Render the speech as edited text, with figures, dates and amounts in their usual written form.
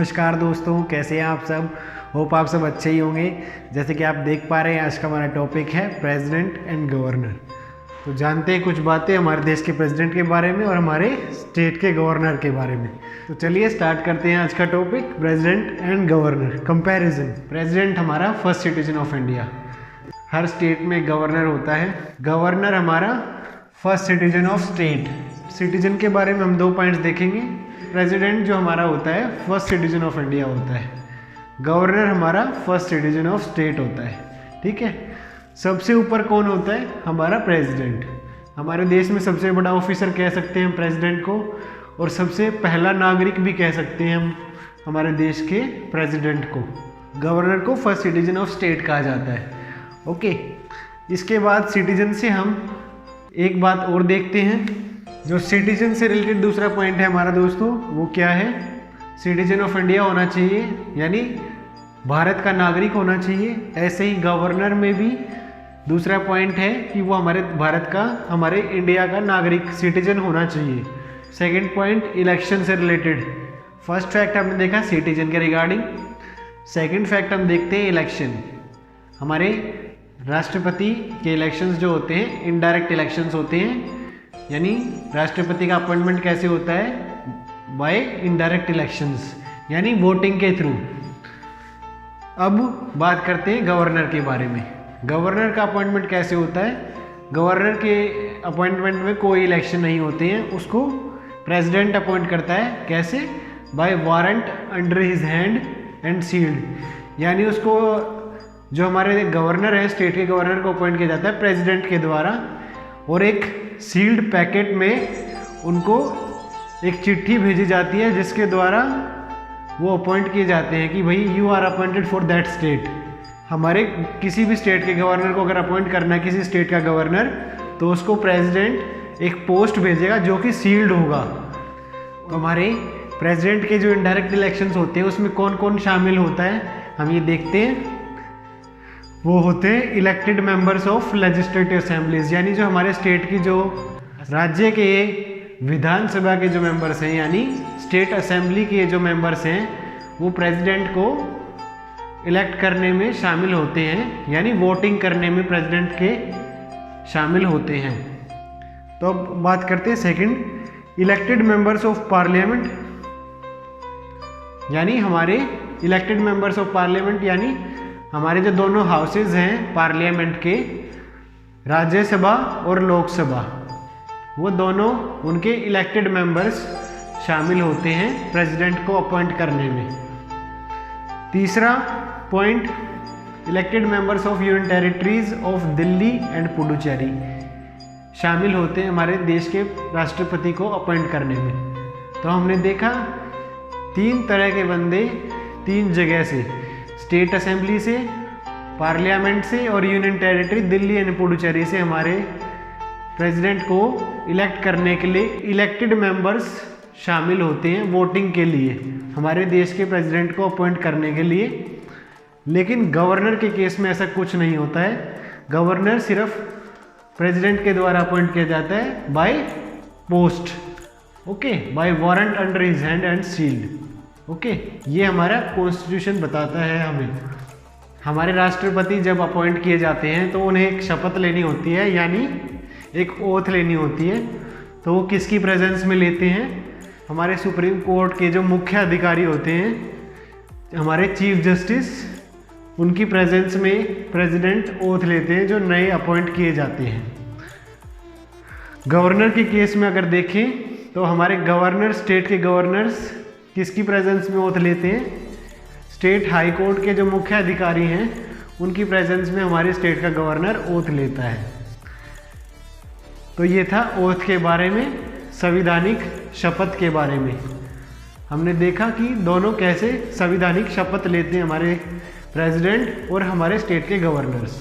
नमस्कार दोस्तों, कैसे हैं आप सब। होप आप सब अच्छे ही होंगे। जैसे कि आप देख पा रहे हैं, आज का हमारा टॉपिक है प्रेसिडेंट एंड गवर्नर। तो जानते हैं कुछ बातें हमारे देश के प्रेसिडेंट के बारे में और हमारे स्टेट के गवर्नर के बारे में। तो चलिए स्टार्ट करते हैं आज का topic, president and governor comparison. President हमारा फर्स्ट सिटीजन ऑफ इंडिया। हर स्टेट में गवर्नर होता है। गवर्नर हमारा first citizen of state. Citizen के बारे में हम 2 पॉइंट्स देखेंगे। प्रेसिडेंट जो हमारा होता है फर्स्ट सिटीजन ऑफ इंडिया होता है। गवर्नर हमारा फर्स्ट सिटीजन ऑफ स्टेट होता है। ठीक है। सबसे ऊपर कौन होता है? हमारा प्रेसिडेंट। हमारे देश में सबसे बड़ा ऑफिसर कह सकते हैं हम प्रेसिडेंट को, और सबसे पहला नागरिक भी कह सकते हैं हम हमारे देश के प्रेसिडेंट को। गवर्नर को फर्स्ट सिटीजन ऑफ स्टेट कहा जाता है। ओके। इसके बाद सिटीजन से हम एक बात और देखते हैं। जो सिटीजन से रिलेटेड दूसरा पॉइंट है हमारा दोस्तों, वो क्या है? सिटीजन ऑफ इंडिया होना चाहिए, यानी भारत का नागरिक होना चाहिए। ऐसे ही गवर्नर में भी दूसरा पॉइंट है कि वो हमारे भारत का, हमारे इंडिया का नागरिक, सिटीजन होना चाहिए। सेकंड पॉइंट, इलेक्शन से रिलेटेड। फर्स्ट फैक्ट हमने देखा सिटीजन के रिगार्डिंग। सेकंड फैक्ट हम देखते हैं इलेक्शन। हमारे राष्ट्रपति के इलेक्शंस जो होते हैं इनडायरेक्ट इलेक्शंस होते हैं, यानी राष्ट्रपति का अपॉइंटमेंट कैसे होता है? बाय इनडायरेक्ट इलेक्शंस, यानी वोटिंग के थ्रू। अब बात करते हैं गवर्नर के बारे में। गवर्नर का अपॉइंटमेंट कैसे होता है? गवर्नर के अपॉइंटमेंट में कोई इलेक्शन नहीं होते हैं, उसको प्रेसिडेंट अपॉइंट करता है। कैसे? By warrant under his hand and sealed, यानी उसको जो हमारे गवर्नर है, स्टेट के गवर्नर को अपॉइंट किया जाता है प्रेसिडेंट के द्वारा, और एक सील्ड पैकेट में उनको एक चिट्ठी भेजी जाती है जिसके द्वारा वो अपॉइंट किए जाते हैं कि भाई you are appointed for that state. हमारे किसी भी स्टेट के गवर्नर को अगर अपॉइंट करना है, किसी स्टेट का गवर्नर, तो उसको प्रेसिडेंट एक पोस्ट भेजेगा जो कि सील्ड होगा। तो हमारे प्रेसिडेंट के जो इनडायरेक्ट इलेक्शंस होते हैं उसमें कौन कौन शामिल होता है हम ये देखते हैं। वो होते हैं elected members of legislative assemblies, यानी जो हमारे स्टेट की, जो राज्य के विधानसभा के जो मेंबर्स हैं, यानी स्टेट असेंबली के जो मेंबर्स हैं, वो प्रेसिडेंट को इलेक्ट करने में शामिल होते हैं, यानी वोटिंग करने में प्रेसिडेंट के शामिल होते हैं। तो अब बात करते हैं second, elected members of parliament, यानी हमारे इलेक्टेड मेंबर्स ऑफ पार्लियामेंट, यानी हमारे जो दोनों हाउसेज हैं पार्लियामेंट के, राज्यसभा और लोकसभा, वो दोनों, उनके इलेक्टेड मेंबर्स शामिल होते हैं प्रेसिडेंट को अपॉइंट करने में। तीसरा point, elected members of union territories of Delhi and Puducherry शामिल होते हैं हमारे देश के राष्ट्रपति को अपॉइंट करने में। तो हमने देखा 3 तरह के बंदे 3 जगह से, स्टेट असेंबली से, पार्लियामेंट से और union territory Delhi and Puducherry से हमारे प्रेसिडेंट को इलेक्ट करने के लिए इलेक्टेड मेंबर्स शामिल होते हैं वोटिंग के लिए, हमारे देश के प्रेसिडेंट को अपॉइंट करने के लिए। लेकिन गवर्नर के केस में ऐसा कुछ नहीं होता है। गवर्नर सिर्फ प्रेसिडेंट के द्वारा अपॉइंट किया जाता है by post, okay, by warrant under his hand and sealed. Okay, ये हमारा कॉन्स्टिट्यूशन बताता है हमें। हमारे राष्ट्रपति जब अपॉइंट किए जाते हैं तो उन्हें एक शपथ लेनी होती है, यानी एक ओथ लेनी होती है। तो वो किसकी प्रेजेंस में लेते हैं? हमारे सुप्रीम कोर्ट के जो मुख्य अधिकारी होते हैं, हमारे चीफ जस्टिस, उनकी प्रेजेंस में प्रेसिडेंट ओथ लेते हैं जो नए अपॉइंट किए जाते हैं। गवर्नर के केस में अगर देखें तो हमारे गवर्नर, स्टेट के गवर्नर्स किसकी प्रेजेंस में ओथ लेते हैं? स्टेट हाई कोर्ट के जो मुख्य अधिकारी हैं उनकी प्रेजेंस में हमारे स्टेट का गवर्नर ओथ लेता है। तो ये था ओथ के बारे में, संवैधानिक शपथ के बारे में। हमने देखा कि दोनों कैसे संवैधानिक शपथ लेते हैं, हमारे प्रेसिडेंट और हमारे स्टेट के गवर्नर्स।